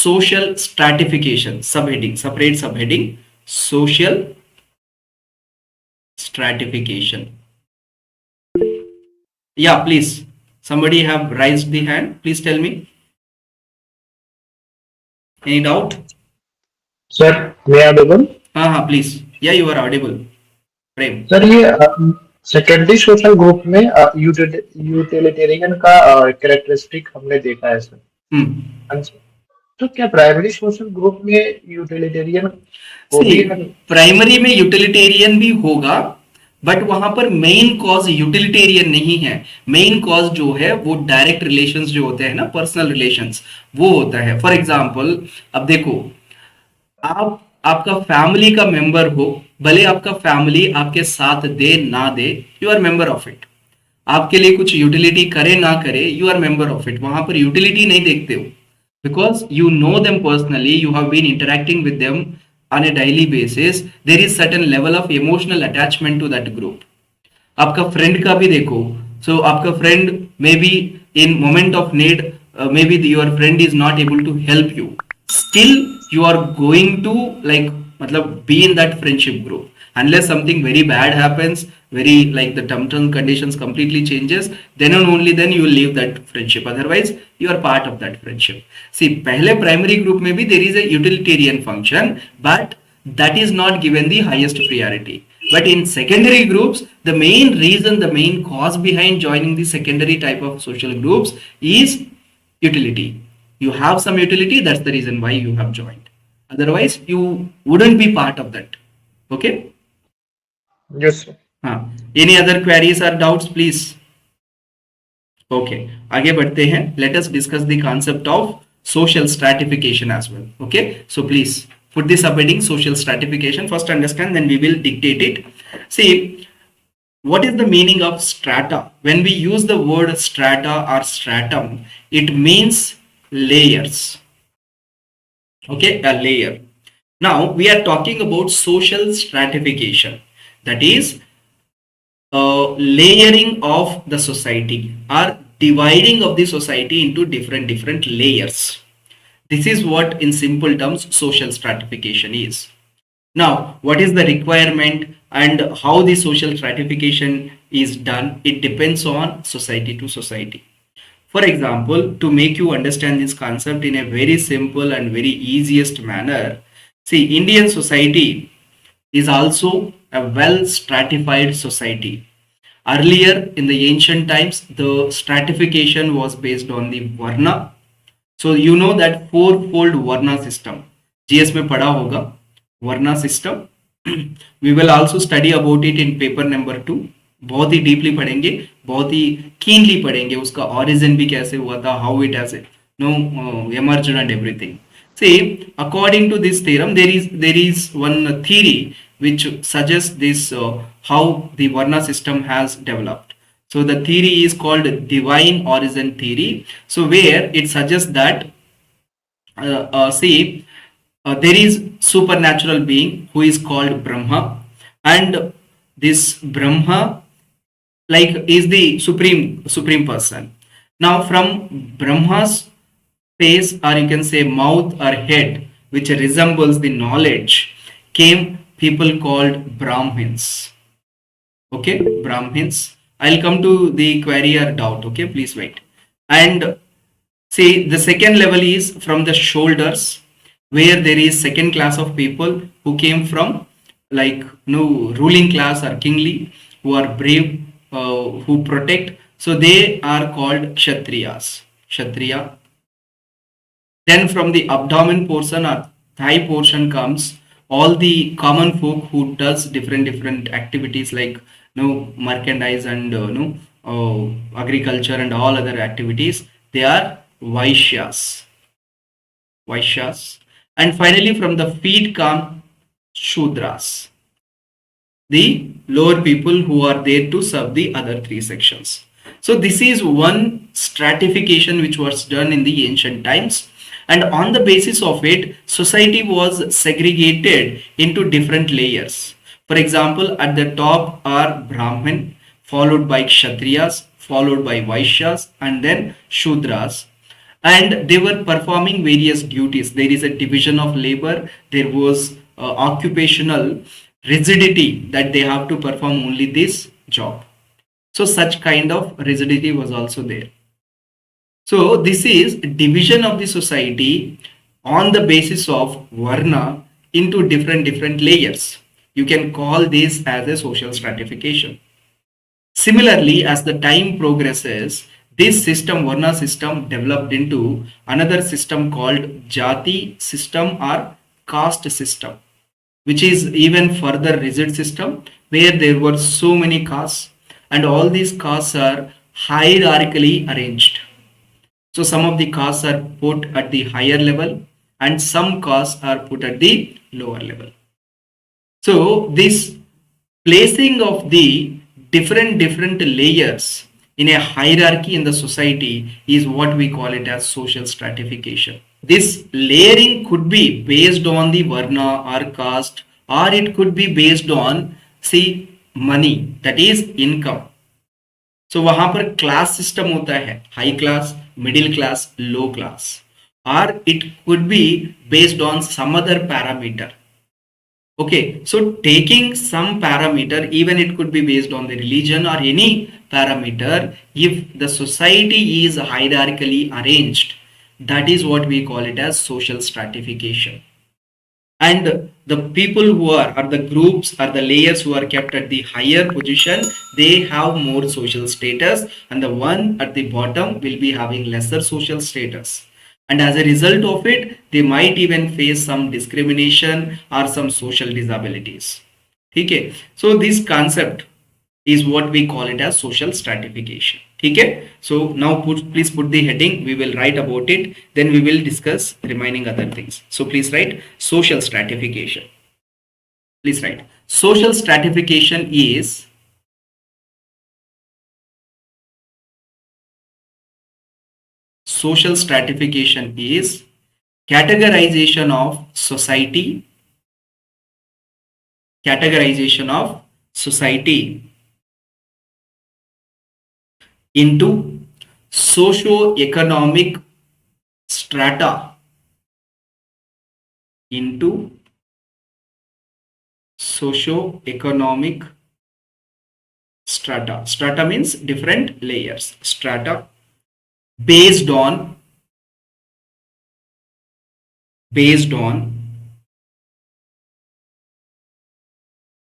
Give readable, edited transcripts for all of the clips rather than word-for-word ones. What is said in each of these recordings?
social stratification, subheading, separate subheading, social stratification. Yeah, please, somebody have raised the hand, please tell me. Any doubt? Sir, may I audible? Please, yeah, you are audible, Prem. Sir ये secondary social group में utilitarian का characteristic हमने देखा है sir. Hmm. हाँ जी। तो क्या primary social group में यूटिलिटेरियन को सी, भी हम? प्राइमरी में यूटिलिटेरियन भी होगा, बट वहां पर मेन कॉज यूटिलिटेरियन नहीं है। मेन कॉज जो है वो डायरेक्ट रिलेशंस जो होते हैं ना, पर्सनल रिलेशंस, वो होता है। फॉर एग्जांपल, अब देखो, आप आपका फैमिली का मेंबर हो, भले आपका फैमिली आपके साथ दे ना दे, you are member of it. आपके लिए कुछ यूटिलिटी करे ना करे, you are member of it. वहां पर यूटिलिटी नहीं देखते हो, because you know them personally, you have been interacting with them on a daily basis, there is certain level of emotional attachment to that group. आपका friend का भी देखो, so आपका friend may be in moment of need, may be your friend is not able to help you, still you are going to, like, मतलब be in that friendship group unless something very bad happens, very, like, the terms and conditions completely changes, then and only then you will leave that friendship, otherwise you are part of that friendship. See, पहले primary group में भी there is a utilitarian function, but that is not given the highest priority. But in secondary groups, the main reason, the main cause behind joining the secondary type of social groups is utility. You have some utility, that's the reason why you have joined, otherwise you wouldn't be part of that. Okay. Yes sir. हाँ, any other queries or doubts, please? Okay, आगे बढ़ते हैं. Let us discuss the concept of social stratification as well. Okay, so please put the subheading social stratification. First understand, then we will dictate it. See, what is the meaning of strata? When we use the word strata or stratum, it means layers. Okay, a layer. Now we are talking about social stratification, that is layering of the society, or dividing of the society into different layers. This is what in simple terms social stratification is. Now, what is the requirement and how the social stratification is done? It depends on society to society. For example, to make you understand this concept in a very simple and very easiest manner, see, Indian society is also a well stratified society. Earlier in the ancient times, the stratification was based on the Varna. So you know that fourfold Varna system. GS में पढ़ा होगा Varna system. We will also study about it in paper number 2. बहुत ही deeply पढ़ेंगे, बहुत ही keenly पढ़ेंगे, उसका origin भी कैसे हुआ था, how it has emerged and everything. See, according to this theorem, there is one theory which suggests this how the Varna system has developed. So the theory is called divine origin theory. So where it suggests that there is supernatural being who is called Brahma, and this Brahma, like, is the supreme person. Now from Brahma's face, or you can say mouth or head, which resembles the knowledge, came people called Brahmins. Okay, Brahmins. I'll come to the query or doubt. Okay, please wait. And see, the second level is from the shoulders, where there is second class of people who came from, like, ruling class or kingly, who are brave, who protect. So they are called Kshatriyas. Kshatriya. Then from the abdomen portion or thigh portion comes all the common folk who does different activities, like merchandise and agriculture and all other activities. They are Vaishyas. Vaishyas. And finally from the feet come Shudras, the lower people who are there to serve the other three sections. So this is one stratification which was done in the ancient times, and on the basis of it, society was segregated into different layers. For example, at the top are Brahmin, followed by Kshatriyas, followed by Vaishyas, and then Shudras. and they were performing various duties. There is a division of labor, there was occupational rigidity that they have to perform only this job. So such kind of rigidity was also there. So this is division of the society on the basis of varna into different layers. You can call this as a social stratification. Similarly, as the time progresses, this system, Varna system, developed into another system called Jati system or caste system, which is even further rigid system where there were so many castes and all these castes are hierarchically arranged. So some of the castes are put at the higher level and some castes are put at the lower level. So this placing of the different layers in a hierarchy in the society is what we call it as social stratification. This layering could be based on the varna or caste, or it could be based on, see, money, that is income. So वहां पर class system होता है, high class, middle class, low class, or it could be based on some other parameter. Okay, so taking some parameter, even it could be based on the religion or any parameter, if the society is hierarchically arranged, that is what we call it as social stratification. And the people who are, or the groups or the layers who are kept at the higher position, they have more social status, and the one at the bottom will be having lesser social status. And as a result of it, they might even face some discrimination or some social disabilities. Okay, so this concept is what we call it as social stratification. Okay, so now please put the heading, we will write about it, then we will discuss remaining other things. So please write social stratification. Please write social stratification is categorization of society into socio-economic strata, strata means different layers, strata, based on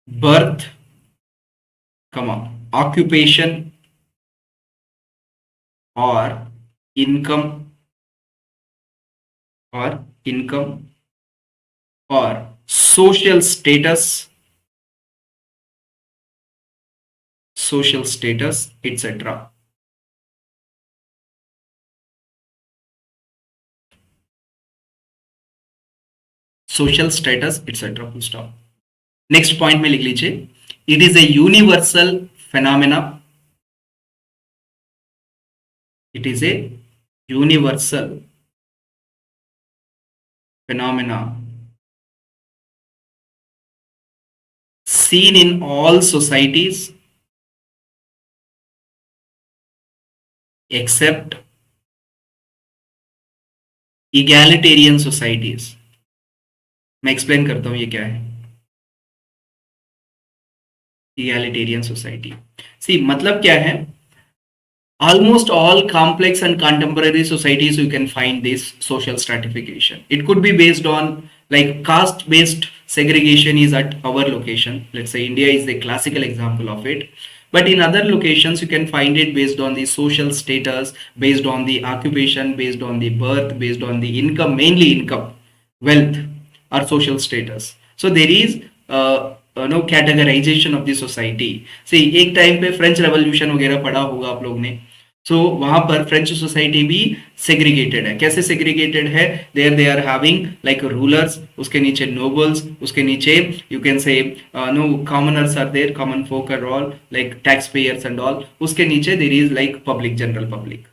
birth, occupation or income or social status, etc. Social status, etc. Full stop. Next point में लिख लीजिए, it is a universal phenomena, it is a universal phenomena seen in all societies except egalitarian societies. मैं explain करता हूं ये क्या है egalitarian society. See, मतलब क्या है, almost all complex and contemporary societies you can find this social stratification. It could be based on, like, caste based segregation is at our location, let's say India is the classical example of it, but in other locations you can find it based on the social status, based on the occupation, based on the birth, based on the income, mainly income, wealth or social status. So there is no categorization of the society. See, एक time पे French revolution वगैरह पढ़ा होगा आप लोग ने. सो वहां पर फ्रेंच सोसाइटी भी सेग्रीगेटेड है. कैसे सेग्रीगेटेड है? There they are having like rulers, उसके नीचे नोबल्स, उसके नीचे you can say no commoners are there, common folk are all like tax payers and all. उसके नीचे there is like public, general public.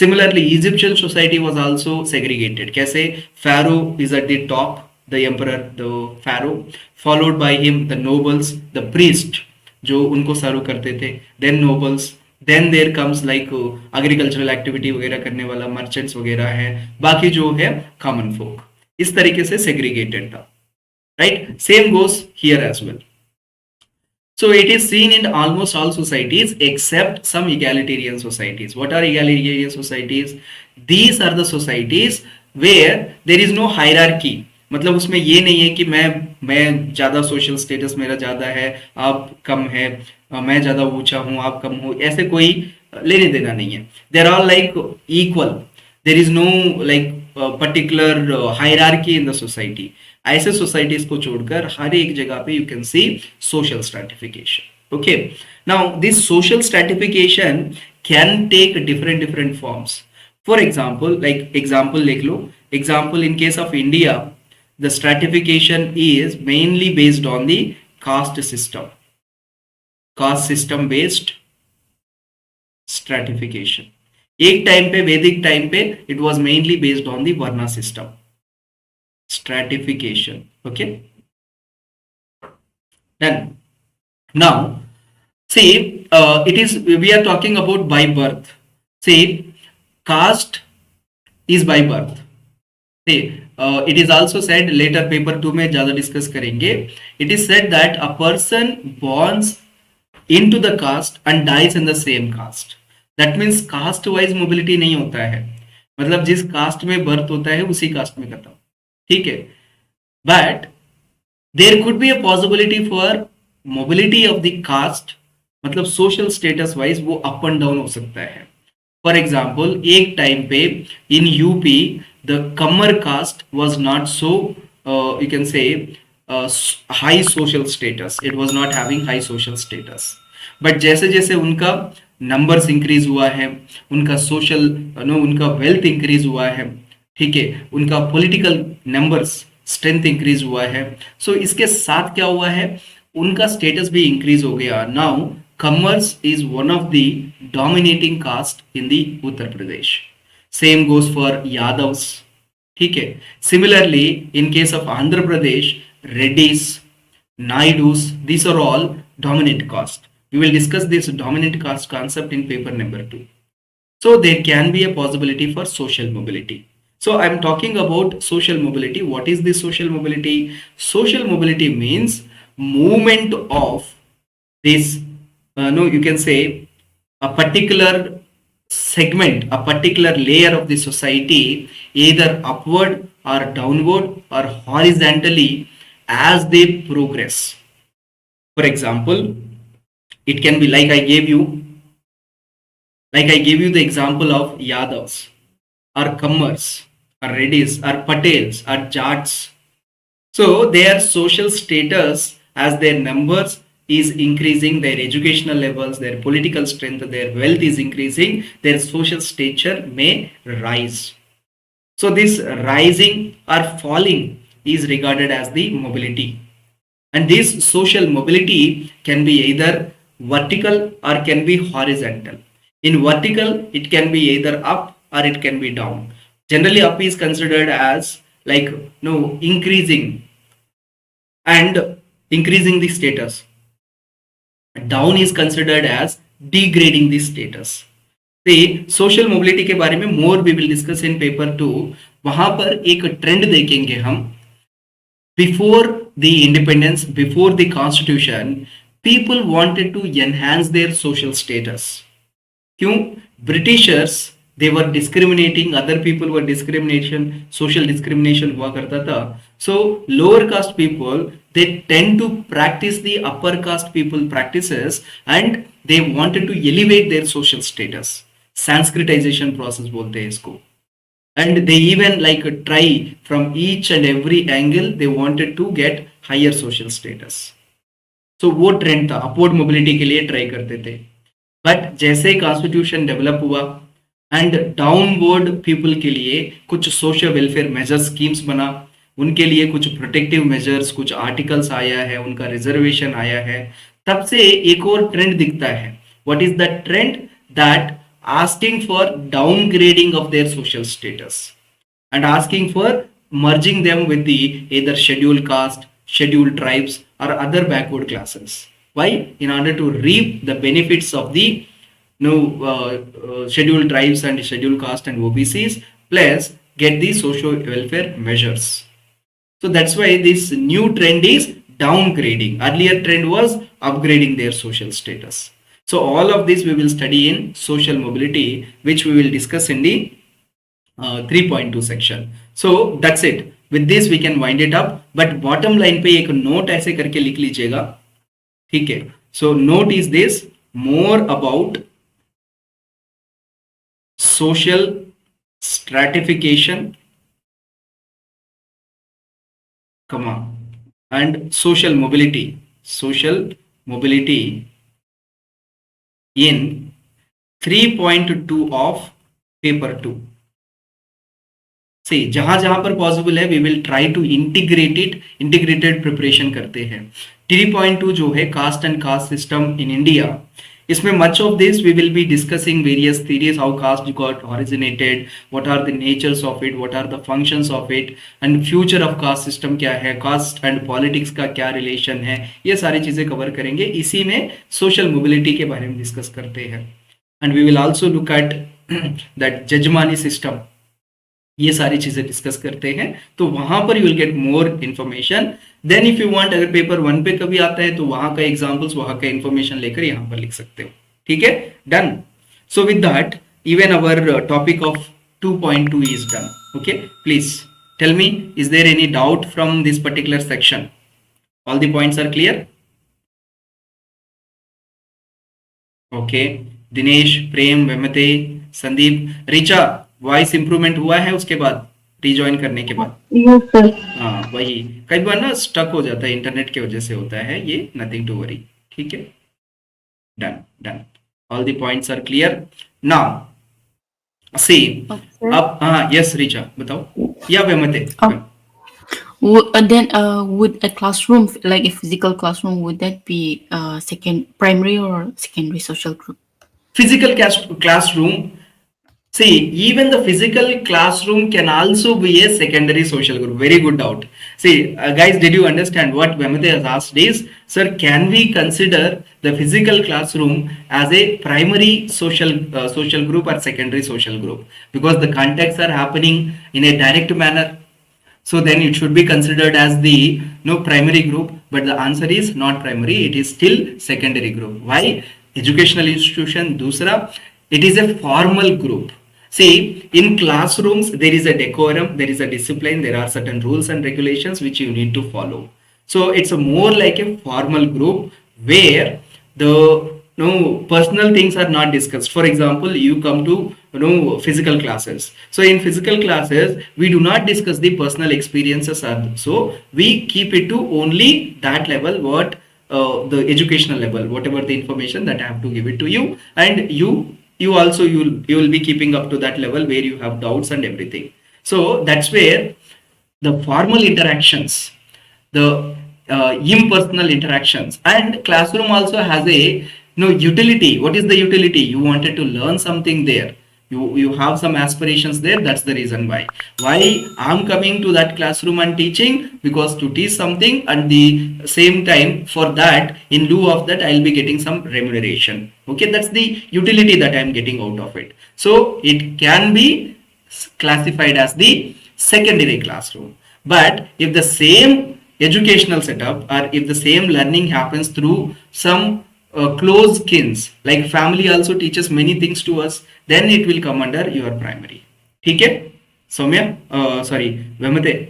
Similarly, Egyptian society was also segregated. कैसे? Pharaoh is at the top, the emperor, the pharaoh, followed by him the nobles, the priest जो उनको सर्व करते थे, then nobles, then there comes like agricultural activity वगैरह करने वाला merchants वगैरह है, बाकी जो है कॉमन फोक, इस तरीके से सेग्रीगेटेड था, right? Same goes here as well. So it is seen in almost all societies except some egalitarian societies. What are egalitarian societies? These are the societies where there is no hierarchy. मतलब उसमें ये नहीं है कि मैं ज्यादा social status मेरा ज्यादा है, आप कम है, मैं ज्यादा ऊंचा हूं आप कम हो, ऐसे कोई लेने देना नहीं है. There are like equal. There is no like particular hierarchy in the society. ऐसे सोसाइटीज को छोड़कर हर एक जगह पे you can see social stratification. Okay, now this social stratification can take different forms. For example, like example लिख लो. Example, in case of India the stratification is mainly based on the caste system based stratification. एक time पे, वैदिक time पे, it was mainly based on the varna system stratification. Okay, then now see, it is, we are talking about by birth. See, caste is by birth. See, it is also said later paper 2 में ज्यादा discuss करेंगे. It is said that a person borns into the caste and dies in the same caste. That means caste wise mobility नहीं होता है, मतलब जिस cast में birth होता है उसी कास्ट में खत्म, ठीक है. But there could be a possibility for mobility of the caste, मतलब सोशल स्टेटस वाइज वो अप एंड डाउन हो सकता है. फॉर एग्जाम्पल, एक टाइम पे in UP the Kamar caste was not so, you can say, high social status. It was not having high social status. But जैसे जैसे उनका numbers increase हुआ है, उनका सोशल उनका वेल्थ इंक्रीज हुआ है, ठीक है, उनका पॉलिटिकल नंबर्स स्ट्रेंथ इंक्रीज हुआ है, सो इसके साथ क्या हुआ है, उनका स्टेटस भी इंक्रीज हो गया. Now Kamars is one of the dominating caste in the Uttar Pradesh. Same goes for Yadavs. ठीक है. Similarly, in case of Andhra Pradesh, Reddys, Naidus, these are all dominant caste. We will discuss this dominant caste concept in paper number 2. So there can be a possibility for social mobility. So I'm talking about social mobility. What is this social mobility? Social mobility means movement of this, you can say a particular segment, a particular layer of the society, either upward or downward or horizontally as they progress. For example, it can be like I gave you the example of Yadavs or Kammars or Reddys or Patels or Jats. So their social status as their numbers is increasing, their educational levels, their political strength, their wealth is increasing, their social stature may rise. So this rising or falling is regarded as the mobility. And this social mobility can be either vertical or can be horizontal. In vertical, it can be either up or it can be down. Generally, up is considered as like increasing the status. Down is considered as degrading this status. Social mobility के बारे में more we will discuss in paper 2. वहां पर एक trend देखेंगे हम. Before the independence, before the constitution, people wanted to enhance their social status. क्यों? Britishers, they were discriminating, other people were discrimination, social discrimination हुआ करता था. So lower caste people, they tend to practice the upper caste people practices and they wanted to elevate their social status. Sanskritization process बोलते हैं इसको. And they even like try from each and every angle, they wanted to get higher social status. So वो trend था, upward mobility के लिए try करते थे. But जैसे कॉन्स्टिट्यूशन डेवलप हुआ एंड डाउनवर्ड पीपल के लिए कुछ सोशल वेलफेयर मेजर्स स्कीम्स बना, उनके लिए कुछ प्रोटेक्टिव मेजर्स, कुछ आर्टिकल्स आया है, उनका रिजर्वेशन आया है, तब से एक और ट्रेंड दिखता है. What is the trend? That asking for downgrading of their social status and asking for merging them with the either scheduled caste, scheduled tribes or other backward classes. Why? In order to reap the benefits of the scheduled tribes and scheduled caste and OBCs, plus get the social welfare measures. So that's why this new trend is downgrading. Earlier trend was upgrading their social status. So all of this we will study in social mobility, which we will discuss in the 3.2 section. So that's it. With this we can wind it up. But bottom line पे एक note ऐसे करके लिख लीजिएगा, ठीक है? So note is this: more about social stratification, comma, and social mobility in 3.2 of paper 2. See, जहां जहां पर पॉसिबल है we will try to integrated preparation करते हैं. 3.2 जो है caste and caste system in India, इसमें much of this we will be discussing various theories, how caste got originated, what are the natures of it, what are the functions of it, and future of caste system क्या है, caste and politics का क्या relation है, ये सारी चीजें cover करेंगे. इसी में सोशल मोबिलिटी के बारे में डिस्कस करते हैं. And we will also look at that jajmani system, ये सारी चीजें डिस्कस करते हैं. तो वहां पर you will get more information. Then if you want, अगर पेपर 1 पे कभी आता है तो वहां का एग्जांपल्स, वहां का इंफॉर्मेशन लेकर यहां पर लिख सकते हो. ठीक है, done. So with that even our topic of 2.2 is done. Okay, please tell me, is there any doubt from this particular section? All the points are clear? Okay, Dinesh, Prem, वेमते, संदीप, रिचा, वॉइस इंप्रूवमेंट हुआ है उसके बाद, रिजॉइन करने के बाद? Yes sir. हाँ, वही कई बार ना स्टक हो जाता है, इंटरनेट की वजह से होता है ये, नथिंग टू वरी. ठीक है, done done. All the points are clear now. See, अब हाँ, यस रिचा बताओ, या वेमते? Would a classroom, like a physical classroom, would that be primary or secondary social group? Physical classroom. See, even the physical classroom can also be a secondary social group. Very good doubt. See, guys, did you understand what Vemate has asked is, sir, can we consider the physical classroom as a primary social group or secondary social group? Because the contexts are happening in a direct manner. So then it should be considered as the primary group. But the answer is not primary. It is still secondary group. Why? Educational institution. दूसरा, it is a formal group. See, in classrooms, there is a decorum, there is a discipline, there are certain rules and regulations which you need to follow. So it's a more like a formal group where the personal things are not discussed. For example, you come to physical classes. So in physical classes, we do not discuss the personal experiences. So we keep it to only that level, what the educational level, whatever the information that I have to give it to you, and you also you will be keeping up to that level where you have doubts and everything. So that's where the formal interactions, the impersonal interactions, and classroom also has a utility. What is the utility? You wanted to learn something there, you have some aspirations there. That's the reason why I'm coming to that classroom and teaching, because to teach something, and the same time for that, in lieu of that, I'll be getting some remuneration. Okay, that's the utility that I'm getting out of it. So it can be classified as the secondary classroom. But if the same educational setup, or if the same learning happens through some close kins, like family also teaches many things to us, then it will come under your primary. ठीक है Saumya, sorry Vemate?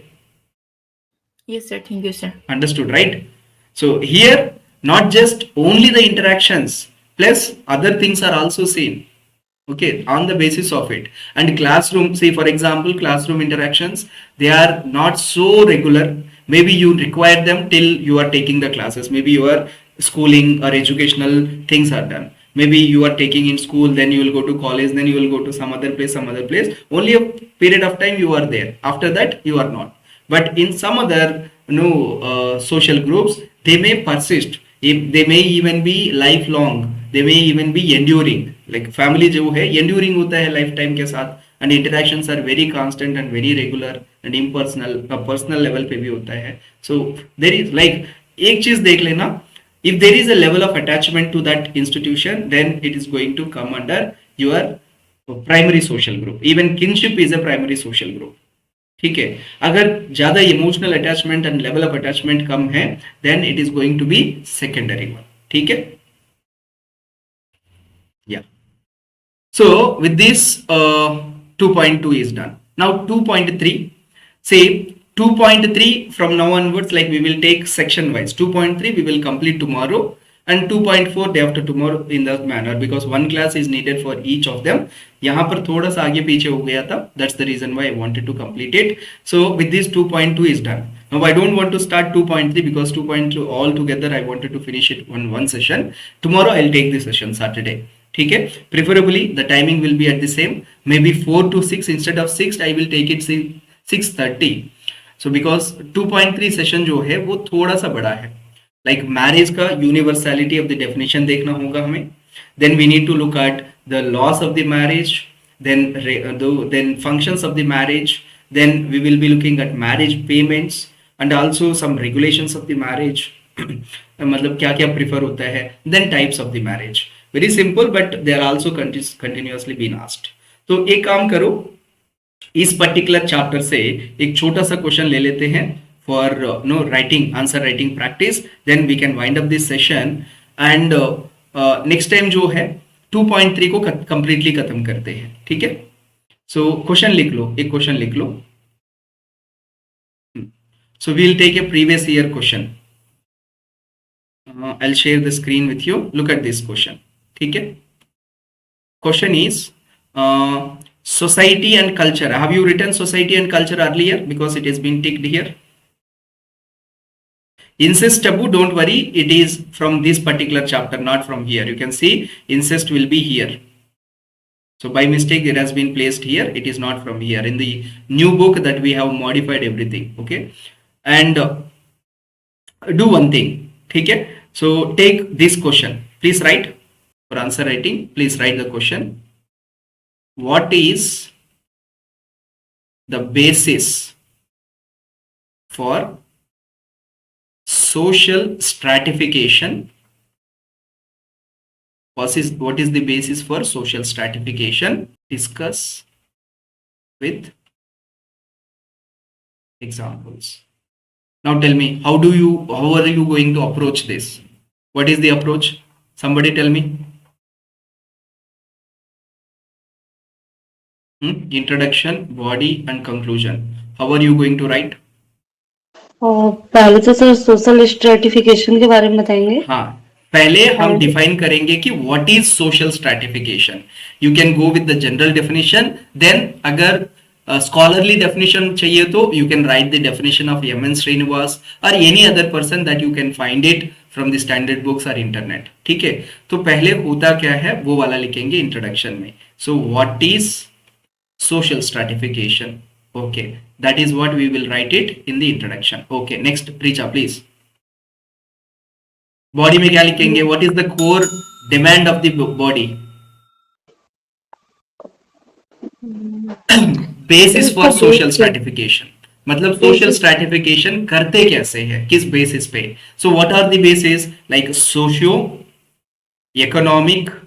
Yes sir, thank you sir. Understood, right? So here not just only the interactions, plus other things are also seen, okay, on the basis of it. And classroom, say for example, classroom interactions, they are not so regular. Maybe you require them till you are taking the classes, maybe your schooling or educational things are done. Maybe you are taking in school, then you will go to college, then you will go to some other place, only a period of time you are there, after that you are not. But in some other social groups, they may persist, they may even be lifelong, they may even be enduring. Like family जो है enduring होता है lifetime के साथ, and interactions are very constant and very regular and impersonal, personal level पे भी होता है. So there is like, एक चीज देख लेना, If there is a level of attachment to that institution, then it is going to come under your primary social group. Even kinship is a primary social group. ठीक है, अगर ज्यादा emotional attachment and level of attachment कम है, then it is going to be secondary one. ठीक है, या. So with this 2.2 is done. Now 2.3, say 2.3 from now onwards, like we will take section wise. 2.3 we will complete tomorrow, and 2.4 day after tomorrow in that manner, because one class is needed for each of them. यहाँ पर थोड़ा सा आगे पीछे हो गया था, that's the reason why I wanted to complete it. So with this 2.2 is done. Now I don't want to start 2.3 because 2.2 all together I wanted to finish it on one session. Tomorrow I'll take the session Saturday. ठीक है, preferably the timing will be at the same, maybe 4 to 6 instead of 6 I will take it 6:30. So because 2.3 session जो है वो थोड़ा सा बड़ा है. Like marriage का universality of the definition देखना होगा हमें. Then we need to look at the laws of the marriage, then functions of the marriage. Then we will be looking at marriage payments and also some regulations of the marriage. मतलब क्या क्या prefer होता है. Then types of the marriage. Very simple, but they are also continuously being asked. तो एक काम करो, इस पर्टिकुलर चैप्टर से एक छोटा सा क्वेश्चन ले लेते हैं for writing, answer writing practice. Then we can wind up this session, and next time जो है 2.3 को completely खत्म करते हैं. ठीक है, so क्वेश्चन लिख लो, एक क्वेश्चन लिख लो. So we'll take a previous year question. I'll share the screen with you. Look at this question. ठीक है, question is society and culture. Have you written society and culture earlier? Because it has been ticked here. Incest taboo, don't worry, it is from this particular chapter, not from here. You can see incest will be here. So by mistake it has been placed here. It is not from here. In the new book that we have modified everything. Okay, and do one thing. ठीक है, so take this question. Please write for answer writing. Please write the question. What is the basis for social stratification? What is the basis for social stratification? Discuss with examples. Now tell me, how are you going to approach this? What is the approach? Somebody tell me. Introduction, body and conclusion. How are you going to write? पहले तो sir social stratification के बारे में बताएंगे. हाँ, पहले हम define करेंगे कि what is social stratification. You can go with the general definition. Then अगर स्कॉलरली डेफिनेशन चाहिए तो you can write the definition of M N. Srinivas और any other person that you can find it from the standard books और internet. ठीक है, तो पहले होता क्या है वो वाला लिखेंगे इंट्रोडक्शन में. So what is social stratification? Okay, that is what we will write it in the introduction. Okay, next Richa please. Body में क्या लिखेंगे? What is the core demand of the body? Basis for social stratification. मतलब social stratification करते कैसे हैं, किस basis पे? So what are the bases? Like socio economic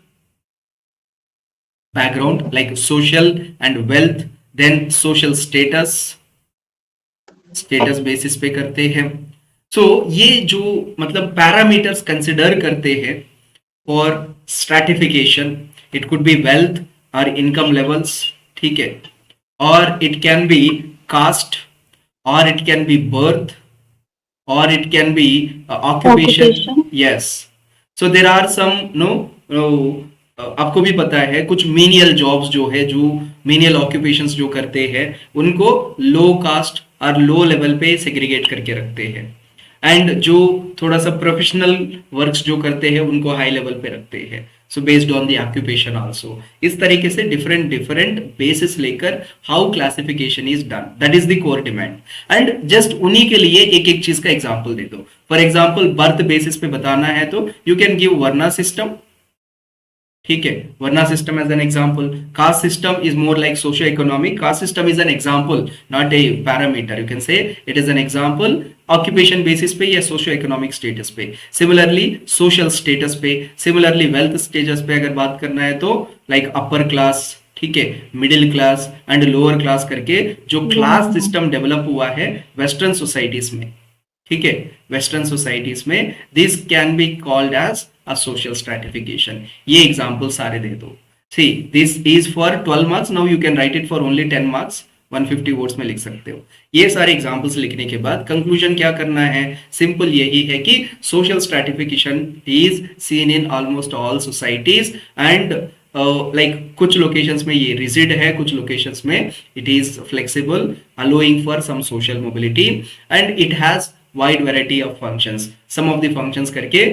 background, like social and wealth, then social status basis पे करते हैं. So ये जो मतलब पैरामीटर्स कंसिडर करते हैं for stratification, it could be wealth और इनकम लेवल्स. ठीक है, और इट कैन बी कास्ट, और इट कैन बी बर्थ, और it can be occupation. Yes, so there are some आपको भी पता है कुछ मीनियल जॉब्स जो है, जो मीनियल ऑक्यूपेशंस जो करते हैं उनको लो कास्ट और लो लेवल पे सेग्रीगेट करके रखते हैं, एंड जो थोड़ा सा प्रोफेशनल वर्क्स जो करते हैं उनको हाई लेवल पे रखते हैं. So based on the occupation also. इस तरीके से डिफरेंट बेसिस लेकर how classification is done, that is the core demand. And just उन्हीं के लिए एक एक चीज का एग्जाम्पल दे दो. फॉर एग्जाम्पल बर्थ बेसिस पे बताना है तो you can give varna system, ठीक है, varna system as an example, caste system is more like socio economic, caste system is an example not a parameter, you can say it is an example occupation basis पे या socio economic status पे, similarly social status पे, similarly wealth status पे अगर बात करना है तो लाइक अपर क्लास, ठीक है, middle class and lower class करके जो क्लास सिस्टम डेवलप हुआ है वेस्टर्न सोसाइटीज में, ठीक है, वेस्टर्न सोसाइटीज में, this can be called as a social stratification. ये एग्जांपल सारे दे दो। See this is for 12 marks, now you can write it for only 10 marks, 150 words में लिख सकते हो। ये सारे एग्जांपल्स लिखने के बाद कंक्लूजन क्या करना है, सिंपल यही है कि social stratification is seen in almost all societies and like कुछ लोकेशंस में ये रिजिड है, कुछ लोकेशंस में it is flexible, allowing for some social mobility and it has wide variety of functions. Some of the functions करके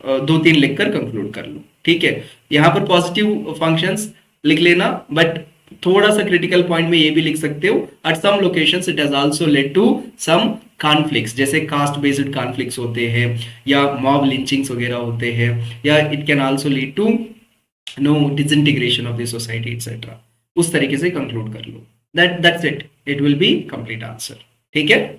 दो तीन लिखकर कंक्लूड कर लो, ठीक है। यहाँ पर पॉजिटिव फंक्शंस लिख लेना, बट थोड़ा सा क्रिटिकल पॉइंट में ये भी लिख सकते हो, at some locations it has also led to some conflicts, जैसे कास्ट बेस्ड कॉन्फ्लिक्ट्स होते हैं या मॉब लिंचिंग्स वगैरह होते हैं, या it can also lead to no disintegration of the society etcetera. उस तरीके से कंक्लूड कर लो, that's it, it will be complete answer, ठीक है।